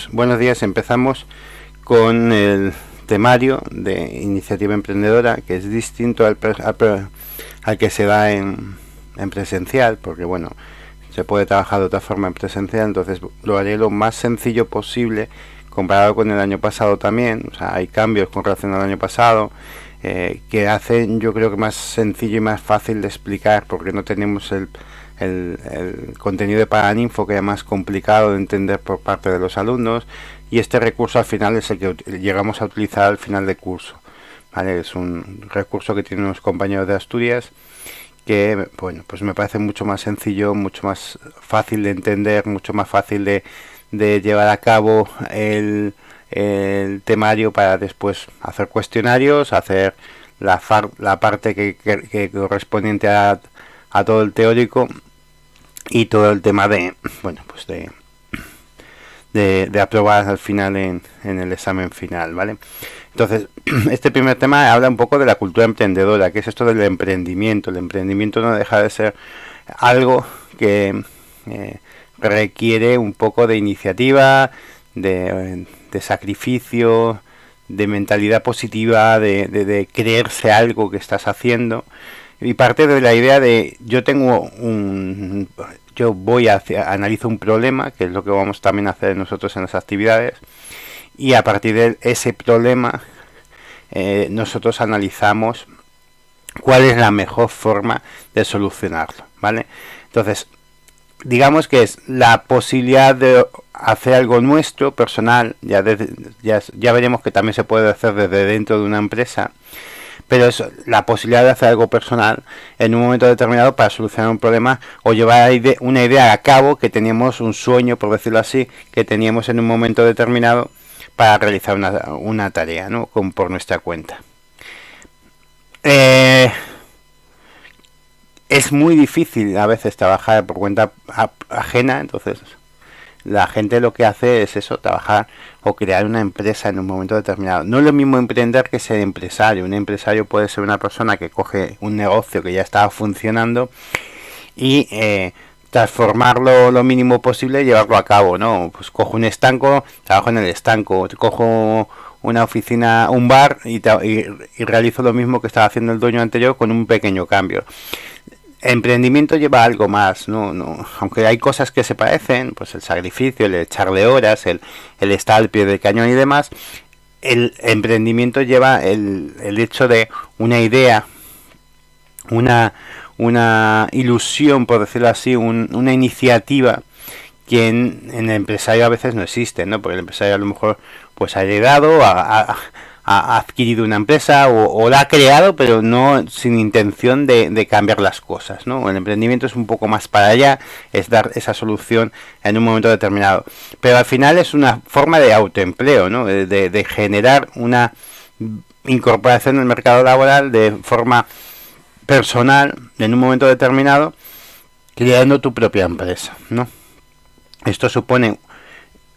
Pues buenos días, empezamos con el temario de iniciativa emprendedora, que es distinto al que se da en presencial, porque bueno, se puede trabajar de otra forma en presencial, entonces lo haré lo más sencillo posible comparado con el año pasado también. O sea, hay cambios con relación al año pasado que hacen, yo creo, que más sencillo y más fácil de explicar, porque no tenemos el contenido de Paraninfo, que es más complicado de entender por parte de los alumnos, y este recurso al final es el que llegamos a utilizar al final de curso, ¿vale? Es un recurso que tienen unos compañeros de Asturias que, bueno, pues me parece mucho más sencillo, mucho más fácil de entender, mucho más fácil de llevar a cabo el temario, para después hacer cuestionarios, hacer la parte que correspondiente a todo el teórico, y todo el tema de, bueno, pues de aprobar al final en el examen final, ¿vale? Entonces, este primer tema habla un poco de la cultura emprendedora, que es esto del emprendimiento. El emprendimiento no deja de ser algo que requiere un poco de iniciativa, de sacrificio, de mentalidad positiva, de creerse algo que estás haciendo. Y parte de la idea de yo analizo un problema, que es lo que vamos también a hacer nosotros en las actividades, y a partir de ese problema nosotros analizamos cuál es la mejor forma de solucionarlo, ¿vale? Entonces, digamos que es la posibilidad de hacer algo nuestro, personal, ya veremos que también se puede hacer desde dentro de una empresa, pero es la posibilidad de hacer algo personal en un momento determinado para solucionar un problema o llevar una idea a cabo que teníamos, un sueño, por decirlo así, que teníamos en un momento determinado para realizar una tarea, ¿no? Por nuestra cuenta. Es muy difícil a veces trabajar por cuenta ajena, entonces la gente lo que hace es eso, trabajar o crear una empresa en un momento determinado. No es lo mismo emprender que ser empresario. Un empresario puede ser una persona que coge un negocio que ya estaba funcionando y transformarlo lo mínimo posible y llevarlo a cabo, ¿no? Pues cojo un estanco, trabajo en el estanco, cojo una oficina, un bar y realizo lo mismo que estaba haciendo el dueño anterior con un pequeño cambio. Emprendimiento lleva algo más, ¿no? Aunque hay cosas que se parecen, pues el sacrificio, el echarle horas, el estar al pie del cañón y demás. El emprendimiento lleva el hecho de una idea, una ilusión, por decirlo así, una iniciativa que en el empresario a veces no existe, ¿no? Porque el empresario a lo mejor pues ha llegado, ha adquirido una empresa o la ha creado, pero no sin intención de cambiar las cosas, ¿no? El emprendimiento es un poco más para allá, es dar esa solución en un momento determinado. Pero al final es una forma de autoempleo, ¿no? De generar una incorporación en el mercado laboral de forma personal en un momento determinado, creando tu propia empresa, ¿no? Esto supone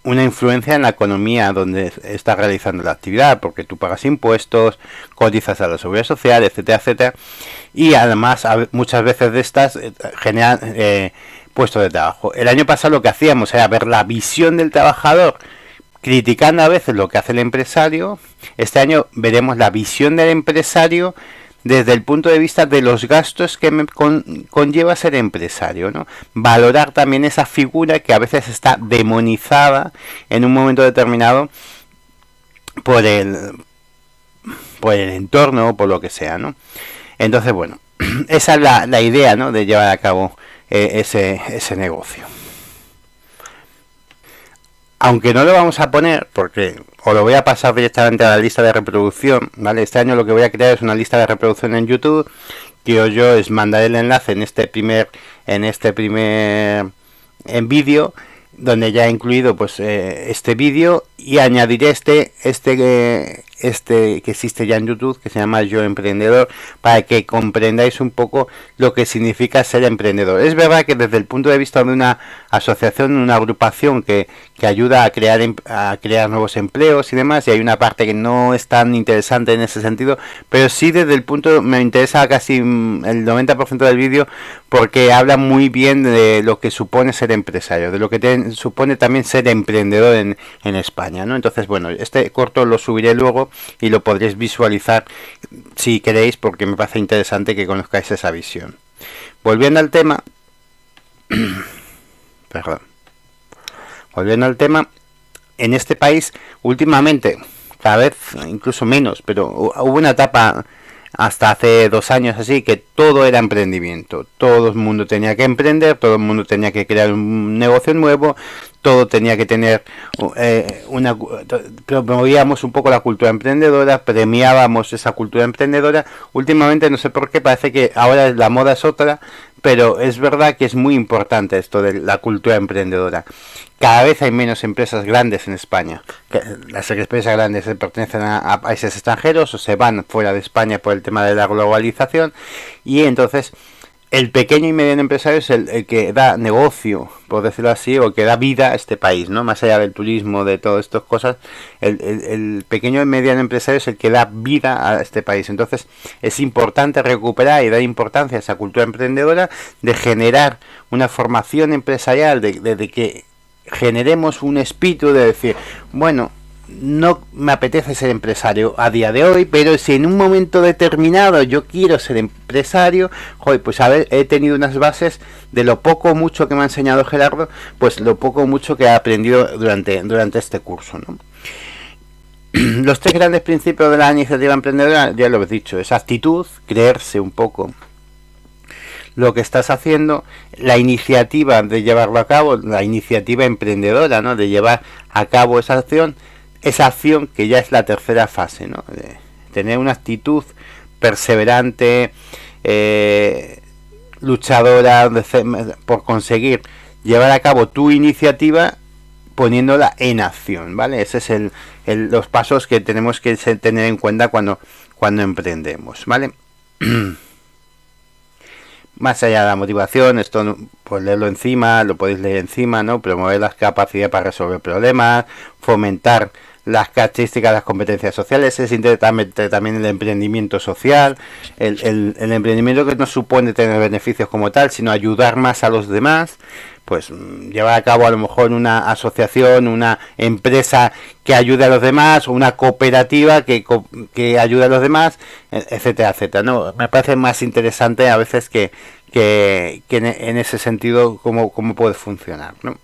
una influencia en la economía donde estás realizando la actividad, porque tú pagas impuestos, cotizas a la seguridad social, etcétera, etcétera, y además muchas veces de estas generan puestos de trabajo. El año pasado lo que hacíamos era ver la visión del trabajador, criticando a veces lo que hace el empresario. Este año veremos la visión del empresario desde el punto de vista de los gastos que conlleva ser empresario, ¿no? Valorar también esa figura que a veces está demonizada en un momento determinado por el entorno o por lo que sea, ¿no? Entonces, bueno, esa es la idea, ¿no? De llevar a cabo ese negocio. Aunque no lo vamos a poner, porque os lo voy a pasar directamente a la lista de reproducción, ¿vale? Este año lo que voy a crear es una lista de reproducción en YouTube, que yo os mandaré el enlace en este primer vídeo, donde ya he incluido pues este vídeo, y añadiré que existe ya en YouTube, que se llama Yo Emprendedor, para que comprendáis un poco lo que significa ser emprendedor. Es verdad que desde el punto de vista de una asociación, una agrupación que ayuda a crear nuevos empleos y demás, y hay una parte que no es tan interesante en ese sentido, pero sí desde el punto, me interesa casi el 90% del vídeo, porque habla muy bien de lo que supone ser empresario, de lo que supone también ser emprendedor en España, ¿no? Entonces, bueno, este corto lo subiré luego y lo podréis visualizar si queréis, porque me parece interesante que conozcáis esa visión. Volviendo al tema, perdón. Volviendo al tema, en este país últimamente, cada vez incluso menos, pero hubo una etapa hasta hace 2 años así que todo era emprendimiento, todo el mundo tenía que emprender, todo el mundo tenía que crear un negocio nuevo, todo tenía que tener promovíamos un poco la cultura emprendedora, premiábamos esa cultura emprendedora. Últimamente no sé por qué, parece que ahora la moda es otra, pero es verdad que es muy importante esto de la cultura emprendedora. Cada vez hay menos empresas grandes en España. Las empresas grandes pertenecen a países extranjeros o se van fuera de España por el tema de la globalización, y entonces el pequeño y mediano empresario es el que da negocio, por decirlo así, o que da vida a este país, ¿no? Más allá del turismo, de todas estas cosas, el pequeño y mediano empresario es el que da vida a este país. Entonces es importante recuperar y dar importancia a esa cultura emprendedora, de generar una formación empresarial, de que generemos un espíritu de decir, bueno, no me apetece ser empresario a día de hoy, pero si en un momento determinado yo quiero ser empresario, joder, pues a ver, he tenido unas bases de lo poco o mucho que me ha enseñado Gerardo, pues lo poco o mucho que he aprendido durante este curso, ¿no? Los 3 grandes principios de la iniciativa emprendedora, ya lo he dicho, es actitud, creerse un poco lo que estás haciendo, la iniciativa de llevarlo a cabo, la iniciativa emprendedora, ¿no? De llevar a cabo esa acción que ya es la tercera fase, ¿no? De tener una actitud perseverante, luchadora por conseguir llevar a cabo tu iniciativa, poniéndola en acción, ¿vale? Ese es los pasos que tenemos que tener en cuenta cuando emprendemos, ¿vale? Más allá de la motivación, esto pues leerlo encima, lo podéis leer encima, ¿no? Promover las capacidades para resolver problemas, fomentar las características, las competencias sociales, es interesante también el emprendimiento social, el emprendimiento que no supone tener beneficios como tal, sino ayudar más a los demás, pues llevar a cabo a lo mejor una asociación, una empresa que ayude a los demás, o una cooperativa que ayude a los demás, etcétera, etcétera, ¿no? Me parece más interesante a veces que en ese sentido cómo puede funcionar, ¿no?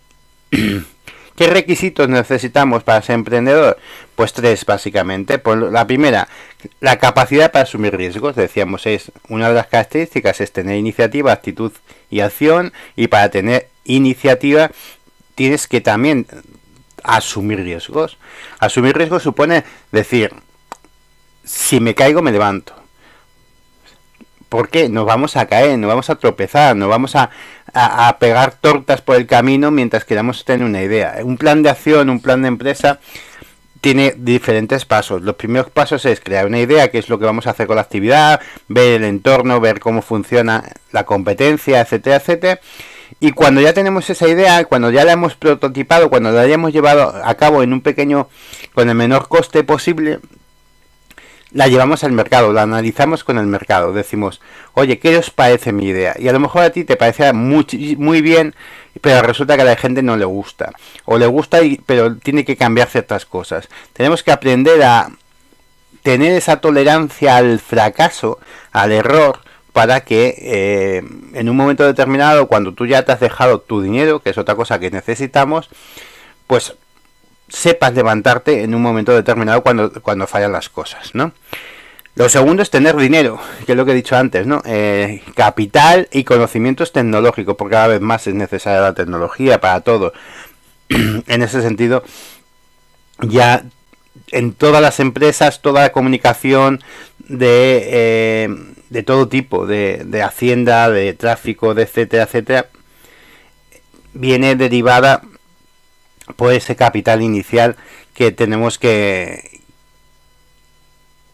¿Qué requisitos necesitamos para ser emprendedor? Pues 3 básicamente. Pues la primera, la capacidad para asumir riesgos. Decíamos, es una de las características es tener iniciativa, actitud y acción. Y para tener iniciativa tienes que también asumir riesgos. Asumir riesgos supone decir, si me caigo me levanto. Porque nos vamos a caer, nos vamos a tropezar, nos vamos a pegar tortas por el camino mientras queramos tener una idea. Un plan de acción, un plan de empresa tiene diferentes pasos. Los primeros pasos es crear una idea, qué es lo que vamos a hacer con la actividad, ver el entorno, ver cómo funciona la competencia, etcétera, etcétera. Y cuando ya tenemos esa idea, cuando ya la hemos prototipado, cuando la hayamos llevado a cabo en un pequeño, con el menor coste posible, la llevamos al mercado, la analizamos con el mercado, decimos, oye, ¿qué os parece mi idea? Y a lo mejor a ti te parece muy bien, pero resulta que a la gente no le gusta, o le gusta pero tiene que cambiar ciertas cosas. Tenemos que aprender a tener esa tolerancia al fracaso, al error, para que en un momento determinado, cuando tú ya te has dejado tu dinero, que es otra cosa que necesitamos, pues sepas levantarte en un momento determinado cuando fallan las cosas, ¿no? Lo segundo es tener dinero, que es lo que he dicho antes, ¿no? Capital y conocimientos tecnológicos, porque cada vez más es necesaria la tecnología para todo. En ese sentido, ya en todas las empresas, toda la comunicación de todo tipo, de hacienda, de tráfico, de etcétera, etcétera, viene derivada por ese capital inicial que tenemos que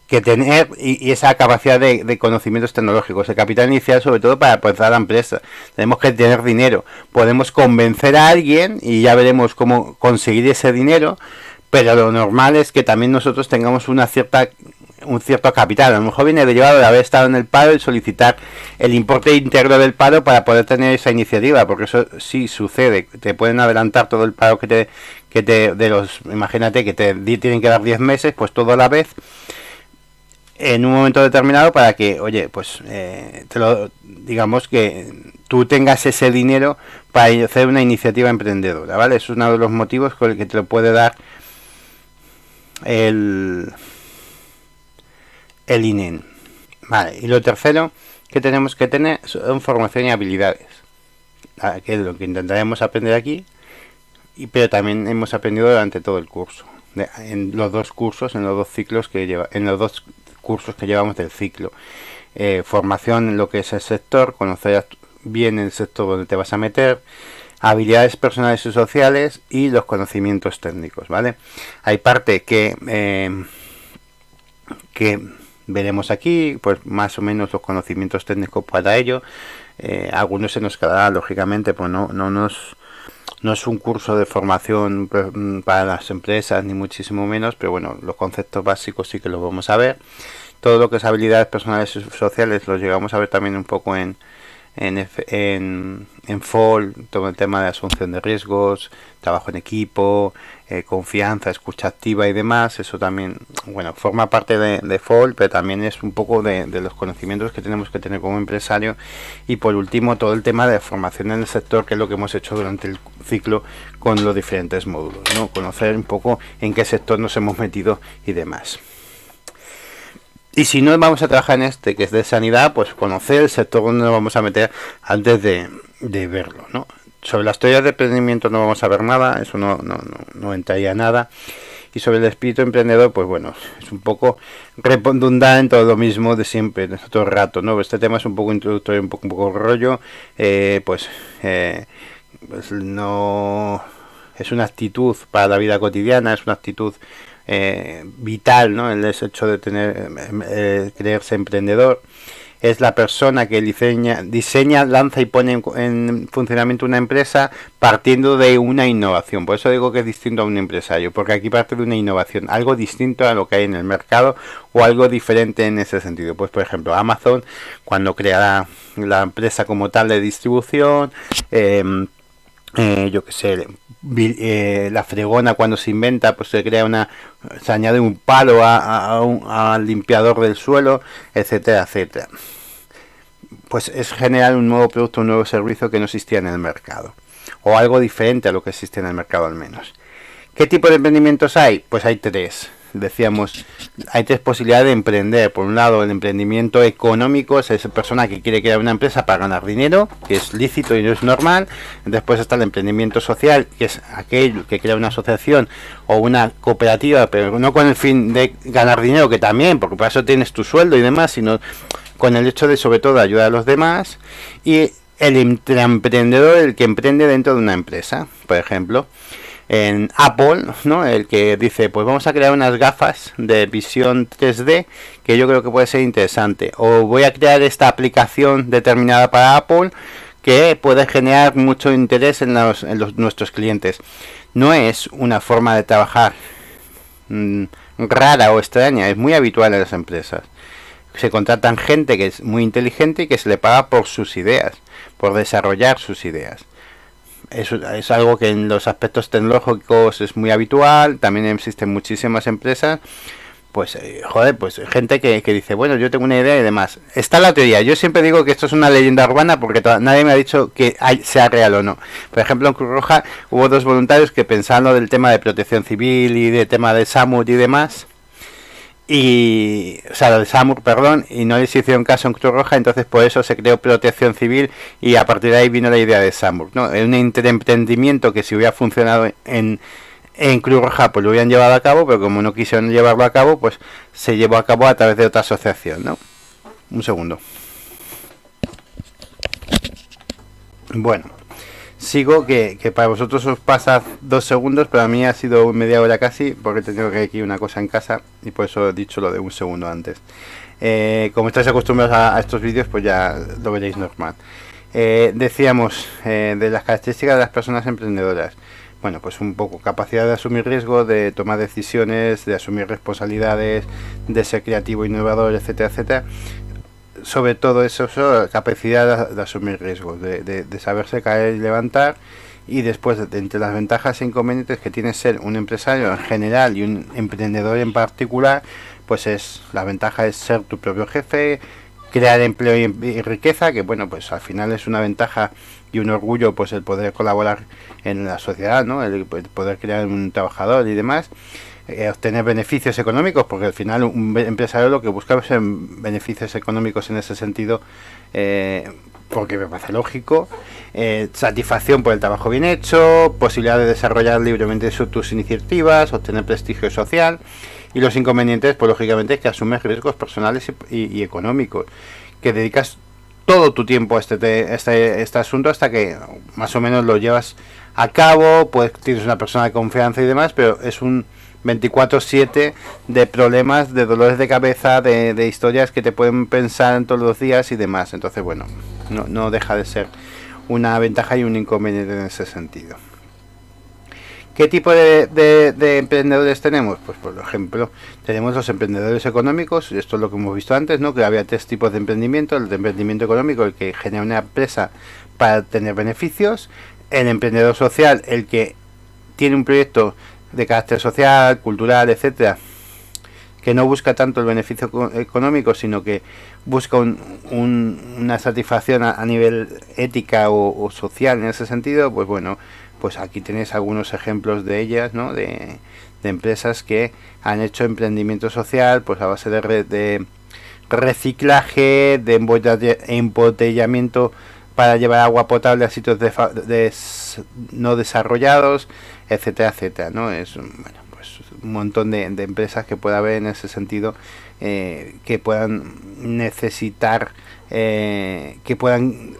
que tener y esa capacidad de conocimientos tecnológicos. El capital inicial, sobre todo, para empezar la empresa. Tenemos que tener dinero. Podemos convencer a alguien y ya veremos cómo conseguir ese dinero, pero lo normal es que también nosotros tengamos un cierto capital. A lo mejor viene derivado de haber estado en el paro y solicitar el importe íntegro del paro para poder tener esa iniciativa, porque eso sí sucede. Te pueden adelantar todo el paro imagínate que te tienen que dar 10 meses, pues todo a la vez, en un momento determinado, para que, oye, pues digamos que tú tengas ese dinero para hacer una iniciativa emprendedora, ¿vale? Es uno de los motivos con el que te lo puede dar el INEN. Vale, y lo tercero que tenemos que tener son formación y habilidades, que es lo que intentaremos aprender aquí, pero también hemos aprendido durante todo el curso, en los dos cursos, en los dos ciclos en los dos cursos que llevamos del ciclo. Formación en lo que es el sector, conocer bien el sector donde te vas a meter, habilidades personales y sociales y los conocimientos técnicos, ¿vale? Hay parte que veremos aquí, pues más o menos los conocimientos técnicos para ello. Algunos se nos quedará, lógicamente, pues no es un curso de formación para las empresas, ni muchísimo menos, pero bueno, los conceptos básicos sí que los vamos a ver. Todo lo que es habilidades personales y sociales los llegamos a ver también un poco en FOL, todo el tema de asunción de riesgos, trabajo en equipo, confianza, escucha activa y demás. Eso también, bueno, forma parte de FOL, pero también es un poco de los conocimientos que tenemos que tener como empresario. Y por último, todo el tema de formación en el sector, que es lo que hemos hecho durante el ciclo con los diferentes módulos, ¿no? Conocer un poco en qué sector nos hemos metido y demás. Y si no vamos a trabajar en que es de sanidad, pues conocer el sector donde nos vamos a meter antes de verlo, ¿no? Sobre las teorías de emprendimiento no vamos a ver nada, eso no entraría nada. Y sobre el espíritu emprendedor, pues bueno, es un poco redundante en todo lo mismo de siempre, todo el rato, ¿no? Este tema es un poco introductorio, un poco rollo, pues no es una actitud para la vida cotidiana, es una actitud vital, ¿no? El hecho de creerse emprendedor. Es la persona que diseña, lanza y pone en funcionamiento una empresa partiendo de una innovación. Por eso digo que es distinto a un empresario, porque aquí parte de una innovación, algo distinto a lo que hay en el mercado o algo diferente en ese sentido. Pues por ejemplo, Amazon, cuando crea la empresa como tal de distribución, yo que sé, la fregona cuando se inventa, pues se añade un palo al limpiador del suelo, etcétera, etcétera. Pues es generar un nuevo producto, un nuevo servicio que no existía en el mercado, o algo diferente a lo que existe en el mercado al menos. ¿Qué tipo de emprendimientos hay? Pues hay tres. Decíamos, hay tres posibilidades de emprender. Por un lado, el emprendimiento económico, es esa persona que quiere crear una empresa para ganar dinero, que es lícito y no es normal. Después está el emprendimiento social, que es aquel que crea una asociación o una cooperativa, pero no con el fin de ganar dinero, que también, porque para eso tienes tu sueldo y demás, sino con el hecho de, sobre todo, ayudar a los demás. Y el emprendedor, el que emprende dentro de una empresa, por ejemplo. En Apple, ¿no? El que dice, pues vamos a crear unas gafas de visión 3D que yo creo que puede ser interesante, o voy a crear esta aplicación determinada para Apple que puede generar mucho interés en nuestros clientes. No es una forma de trabajar rara o extraña, es muy habitual en las empresas. Se contratan gente que es muy inteligente y que se le paga por sus ideas, por desarrollar sus ideas. Es algo que en los aspectos tecnológicos es muy habitual. También existen muchísimas empresas, pues pues gente que dice, bueno, yo tengo una idea y demás. Está la teoría. Yo siempre digo que esto es una leyenda urbana porque nadie me ha dicho que sea real o no. Por ejemplo, en Cruz Roja hubo dos voluntarios que pensaban lo del tema de protección civil y de tema de SAMUR y demás, o sea, de SAMUR, perdón, y no les hicieron caso en Cruz Roja, entonces por eso se creó Protección Civil y a partir de ahí vino la idea de SAMUR, ¿no? Es un emprendimiento que si hubiera funcionado en Cruz Roja pues lo hubieran llevado a cabo, pero como no quisieron llevarlo a cabo, pues se llevó a cabo a través de otra asociación, ¿no? Un segundo. Bueno, sigo, que para vosotros os pasa 2 segundos, pero a mí ha sido media hora casi, porque he tenido que ir una cosa en casa y por eso he dicho lo de un segundo antes. Como estáis acostumbrados a estos vídeos, pues ya lo veréis normal. Decíamos de las características de las personas emprendedoras. Bueno, pues un poco capacidad de asumir riesgo, de tomar decisiones, de asumir responsabilidades, de ser creativo, innovador, etcétera, etcétera. Sobre todo eso, capacidad de asumir riesgos, de saberse caer y levantar. Y después, entre las ventajas e inconvenientes que tiene ser un empresario en general y un emprendedor en particular, pues la ventaja es ser tu propio jefe, crear empleo y riqueza, que bueno, pues al final es una ventaja y un orgullo, pues el poder colaborar en la sociedad, ¿no? El poder crear un trabajador y demás. Obtener beneficios económicos, porque al final un empresario lo que busca es beneficios económicos en ese sentido, porque me parece lógico. Satisfacción por el trabajo bien hecho, posibilidad de desarrollar libremente tus iniciativas, obtener prestigio social. Y los inconvenientes, pues lógicamente, es que asumes riesgos personales y económicos, que dedicas todo tu tiempo a este asunto hasta que más o menos lo llevas a cabo, pues tienes una persona de confianza y demás, pero es un 24/7 de problemas, de dolores de cabeza, de historias que te pueden pensar en todos los días y demás. Entonces, bueno, no deja de ser una ventaja y un inconveniente en ese sentido. ¿Qué tipo de emprendedores tenemos? Pues por ejemplo, tenemos los emprendedores económicos, esto es lo que hemos visto antes, ¿no? Que había 3 tipos de emprendimiento: el de emprendimiento económico, el que genera una empresa para tener beneficios; el emprendedor social, el que tiene un proyecto de carácter social, cultural, etcétera, que no busca tanto el beneficio económico, sino que busca una satisfacción a nivel ética o social en ese sentido. Pues bueno, pues aquí tenéis algunos ejemplos de ellas, ¿no? De empresas que han hecho emprendimiento social, pues a base de reciclaje, de embotellamiento para llevar agua potable a sitios no desarrollados, etcétera, etcétera, ¿no? Es bueno, pues un montón de empresas que pueda haber en ese sentido, que puedan necesitar, que puedan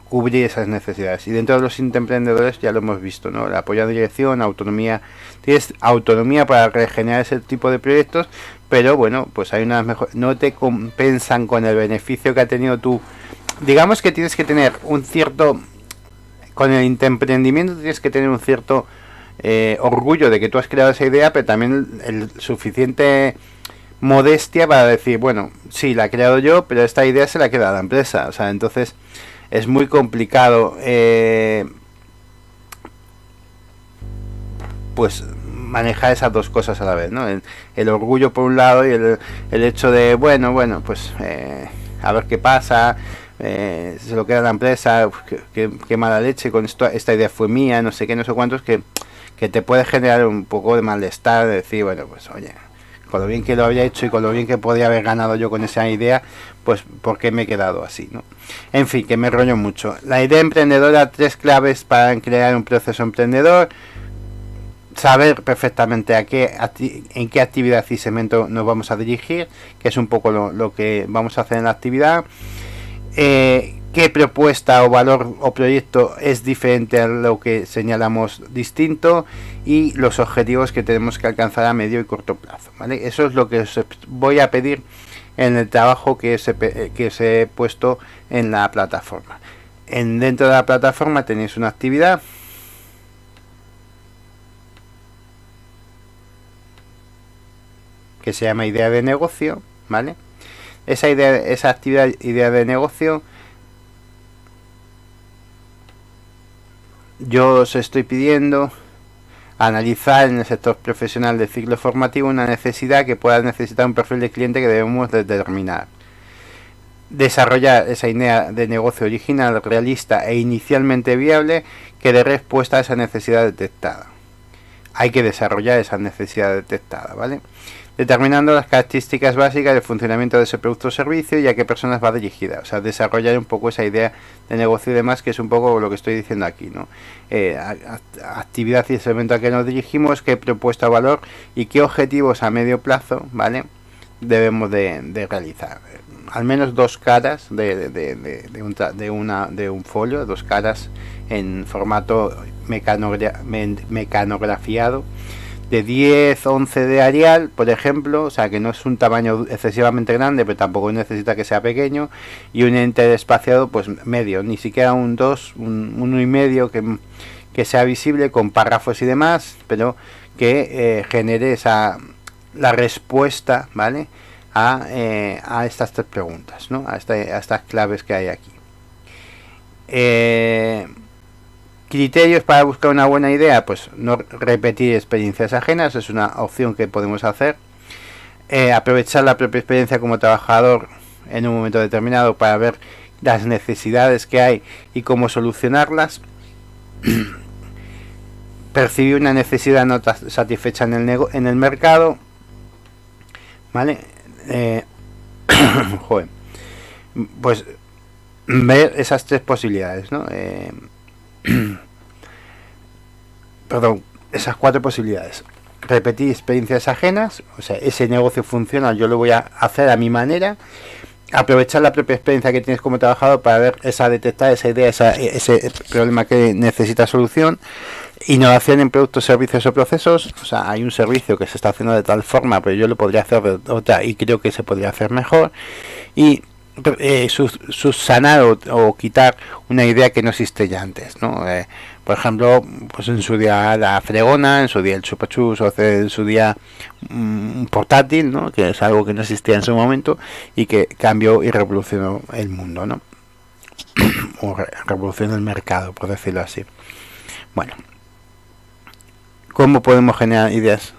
cubrir esas necesidades. Y dentro de los emprendedores ya lo hemos visto, ¿no? El apoyo a dirección, autonomía. Tienes autonomía para regenerar ese tipo de proyectos, pero bueno, pues hay unas mejor, no te compensan con el beneficio que ha tenido tú. Digamos que tienes que tener un cierto, con el emprendimiento tienes que tener un cierto orgullo de que tú has creado esa idea, pero también el suficiente modestia para decir, bueno, sí, la he creado yo, pero esta idea se la queda a la empresa. O sea, entonces es muy complicado pues manejar esas dos cosas a la vez, ¿no? El orgullo por un lado y el hecho de, bueno, pues a ver qué pasa, se lo queda a la empresa, qué mala leche, con esta idea fue mía, no sé qué, no sé cuántos, que te puede generar un poco de malestar, de decir, bueno, pues oye, con lo bien que lo había hecho y con lo bien que podía haber ganado yo con esa idea, pues ¿por qué me he quedado así, no? En fin, que me rollo mucho. La idea emprendedora, 3 claves para crear un proceso emprendedor: saber perfectamente en qué actividad y segmento nos vamos a dirigir, que es un poco lo que vamos a hacer en la actividad; qué propuesta o valor o proyecto es diferente a lo que señalamos distinto; y los objetivos que tenemos que alcanzar a medio y corto plazo, ¿vale? Eso es lo que os voy a pedir en el trabajo que os he puesto en la plataforma. Dentro de la plataforma tenéis una actividad que se llama idea de negocio, ¿vale? Esa actividad, idea de negocio, yo os estoy pidiendo analizar en el sector profesional del ciclo formativo una necesidad que pueda necesitar un perfil de cliente que debemos determinar. Desarrollar esa idea de negocio original, realista e inicialmente viable que dé respuesta a esa necesidad detectada. Hay que desarrollar esa necesidad detectada, ¿vale? Determinando las características básicas del funcionamiento de ese producto o servicio y a qué personas va dirigida. O sea, desarrollar un poco esa idea de negocio y demás, que es un poco lo que estoy diciendo aquí, ¿no? Actividad y segmento a que nos dirigimos, qué propuesta o valor y qué objetivos a medio plazo, ¿vale? debemos de realizar. Al menos 2 caras de un folio, 2 caras en formato mecanografiado de 10-11 de Arial, por ejemplo, o sea que no es un tamaño excesivamente grande, pero tampoco necesita que sea pequeño, y un interespaciado pues medio, ni siquiera un 2, un 1,5 que sea visible con párrafos y demás, pero que genere la respuesta, ¿vale? A estas 3 preguntas, ¿no? A estas claves que hay aquí. Criterios para buscar una buena idea, pues no repetir experiencias ajenas, es una opción que podemos hacer. Aprovechar la propia experiencia como trabajador en un momento determinado para ver las necesidades que hay y cómo solucionarlas. Percibir una necesidad no satisfecha en el mercado, ¿vale? Joder. Pues ver esas 3 posibilidades, ¿no? Perdón, esas 4 posibilidades. Repetir experiencias ajenas, o sea, ese negocio funciona, yo lo voy a hacer a mi manera. Aprovechar la propia experiencia que tienes como trabajador para ver detectar esa idea, ese problema que necesita solución. Innovación en productos, servicios o procesos, o sea, hay un servicio que se está haciendo de tal forma, pero yo lo podría hacer de otra y creo que se podría hacer mejor. Y subsanar o quitar una idea que no existe ya antes, ¿no? Por ejemplo, pues en su día la fregona, en su día el chupachus, o en su día un portátil, ¿no? Que es algo que no existía en su momento y que cambió y revolucionó el mundo, ¿no? O revolucionó el mercado, por decirlo así. Bueno, ¿cómo podemos generar ideas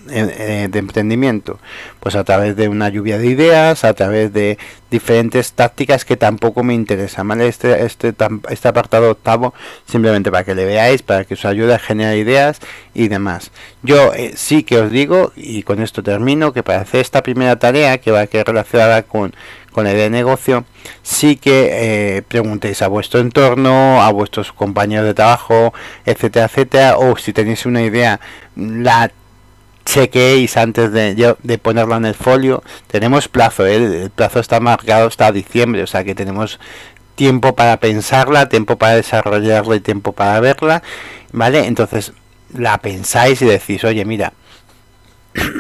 de emprendimiento? Pues a través de una lluvia de ideas, a través de diferentes tácticas que tampoco me interesan, ¿vale? Este apartado octavo, simplemente para que le veáis, para que os ayude a generar ideas y demás. Yo sí que os digo, y con esto termino, que para hacer esta primera tarea, que va a quedar relacionada con la idea de negocio, sí que preguntéis a vuestro entorno, a vuestros compañeros de trabajo, etcétera, etcétera, o si tenéis una idea, la chequeéis antes de ponerla en el folio. Tenemos plazo, el plazo está marcado hasta diciembre, o sea que tenemos tiempo para pensarla, tiempo para desarrollarla y tiempo para verla, ¿vale? Entonces la pensáis y decís, oye, mira,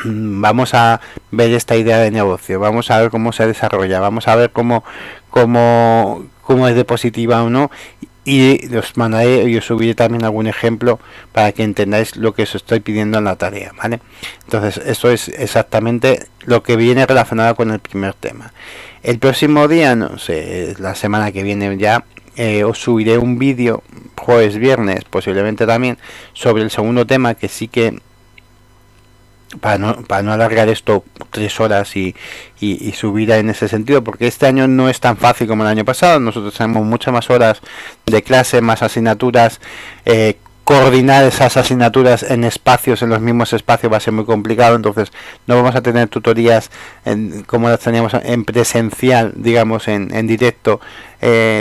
vamos a ver esta idea de negocio, vamos a ver cómo se desarrolla, vamos a ver cómo es de positiva o no, y os mandaré y os subiré también algún ejemplo para que entendáis lo que os estoy pidiendo en la tarea, ¿vale? Entonces eso es exactamente lo que viene relacionado con el primer tema. El próximo día, no sé, la semana que viene ya, os subiré un vídeo, jueves, viernes, posiblemente también, sobre el segundo tema, que sí que para no alargar esto 3 horas y subir en ese sentido, porque este año no es tan fácil como el año pasado. Nosotros tenemos muchas más horas de clase, más asignaturas, coordinar esas asignaturas en espacios, en los mismos espacios, va a ser muy complicado. Entonces no vamos a tener tutorías como las teníamos en presencial, digamos en directo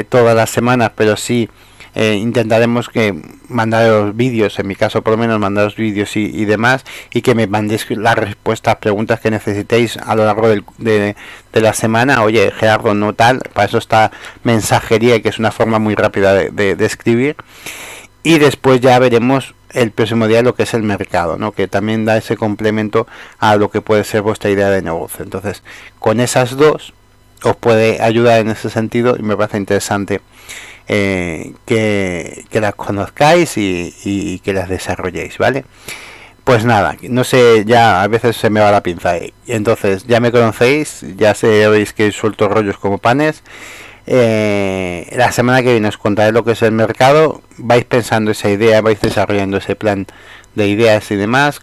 todas las semanas, pero sí intentaremos que mandaros vídeos, en mi caso por lo menos mandaros vídeos y demás, y que me mandéis las respuestas, preguntas que necesitéis a lo largo de la semana. Oye, Gerardo, no tal, para eso está mensajería, que es una forma muy rápida de escribir. Y después ya veremos el próximo día lo que es el mercado, ¿no? Que también da ese complemento a lo que puede ser vuestra idea de negocio. Entonces, con esas dos os puede ayudar en ese sentido, y me parece interesante que las conozcáis y que las desarrolléis, ¿vale? Pues nada, no sé, ya a veces se me va la pinza, entonces ya me conocéis, ya sabéis que suelto rollos como panes. La semana que viene os contaré lo que es el mercado, vais pensando esa idea, vais desarrollando ese plan de ideas y demás,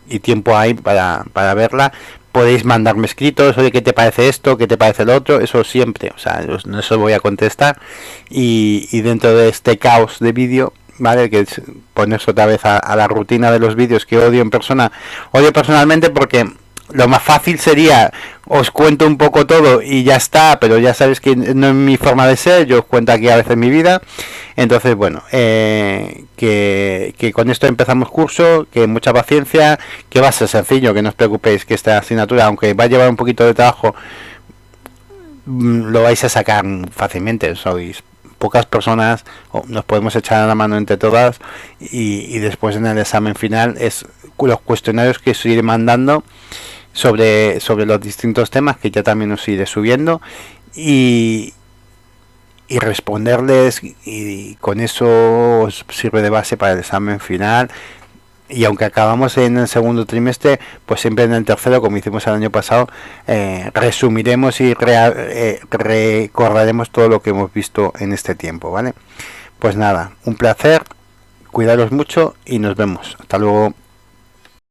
y tiempo hay para verla. Podéis mandarme escritos, oye, ¿qué te parece esto? ¿Qué te parece lo otro? Eso siempre, o sea, eso voy a contestar. Y dentro de este caos de vídeo, ¿vale? Que es ponerse otra vez a la rutina de los vídeos que odio en persona. Odio personalmente porque lo más fácil sería os cuento un poco todo y ya está, pero ya sabéis que no es mi forma de ser, yo os cuento aquí a veces mi vida. Entonces, bueno, que con esto empezamos curso, que mucha paciencia, que va a ser sencillo, que no os preocupéis, que esta asignatura, aunque va a llevar un poquito de trabajo, lo vais a sacar fácilmente. Sois pocas personas, nos podemos echar la mano entre todas, y después en el examen final es los cuestionarios que os iré mandando sobre los distintos temas, que ya también os iré subiendo, y responderles, y con eso os sirve de base para el examen final. Y aunque acabamos en el segundo trimestre, pues siempre en el tercero, como hicimos el año pasado, resumiremos y recordaremos todo lo que hemos visto en este tiempo, ¿vale? Pues nada, un placer, cuidaros mucho y nos vemos. Hasta luego.